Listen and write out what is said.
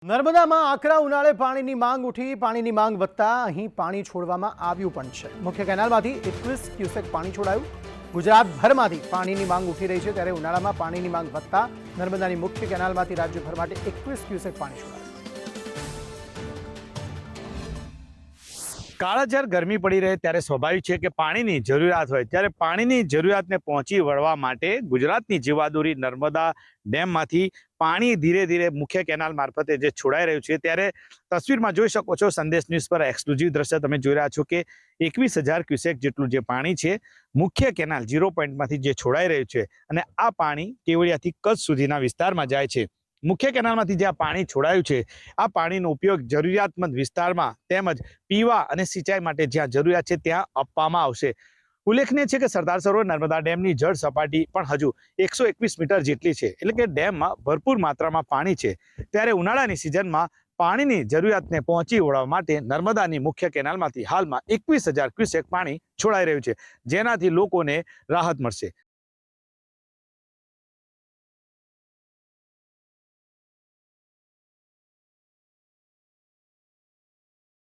નર્મદામાં આકરા ઉનાળે પાણીની માંગ ઉઠી. પાણીની માંગ વધતા અહીં પાણી છોડવામાં આવ્યું પણ છે. મુખ્ય કેનાલમાંથી 21 ક્યુસેક પાણી છોડાયું. ગુજરાતભરમાંથી પાણીની માંગ ઉઠી રહી છે, ત્યારે ઉનાળામાં પાણીની માંગ વધતા નર્મદાની મુખ્ય કેનાલમાંથી રાજ્યભર માટે 21 ક્યુસેક પાણી છોડાયું. કાળઝાળ ગરમી પડી રહે ત્યારે સ્વાભાવિક છે કે પાણીની જરૂરિયાત હોય, ત્યારે પાણીની જરૂરિયાતને પહોંચી વળવા માટે ગુજરાતની જીવાદોરી નર્મદા ડેમમાંથી પાણી ધીરે ધીરે મુખ્ય કેનાલ મારફતે જે છોડાઈ રહ્યું છે, ત્યારે તસવીરમાં જોઈ શકો છો. સંદેશ ન્યૂઝ પર એક્સક્લુઝિવ દ્રશ્ય તમે જોઈ રહ્યા છો કે 21,000 ક્યુસેક જેટલું જે પાણી છે મુખ્ય કેનાલ 0 પોઈન્ટમાંથી જે છોડાઈ રહ્યું છે, અને આ પાણી કેવડિયાથી કચ્છ સુધીના વિસ્તારમાં જાય છે. મુખ્ય કેનાલમાંથી જે આ પાણી છોડાયું છે, આ પાણીનો ઉપયોગ જરૂરિયાતમંદ વિસ્તારમાં તેમજ પીવા અને સિંચાઈ માટે જ્યાં જરૂરિયાત છે ત્યાં આપવામાં આવશે. ઉલ્લેખનીય છે કે સરદાર સરોવર નર્મદા ડેમની જળ સપાટી પણ હજુ 121 મીટર જેટલી છે, એટલે કે ડેમમાં ભરપૂર માત્રામાં પાણી છે. ત્યારે ઉનાળાની સિઝનમાં પાણીની જરૂરિયાતને પહોંચી વળવા માટે નર્મદાની મુખ્ય કેનાલમાંથી હાલમાં 21,000 ક્યુસેક પાણી છોડાઈ રહ્યું છે, જેનાથી લોકોને રાહત મળશે.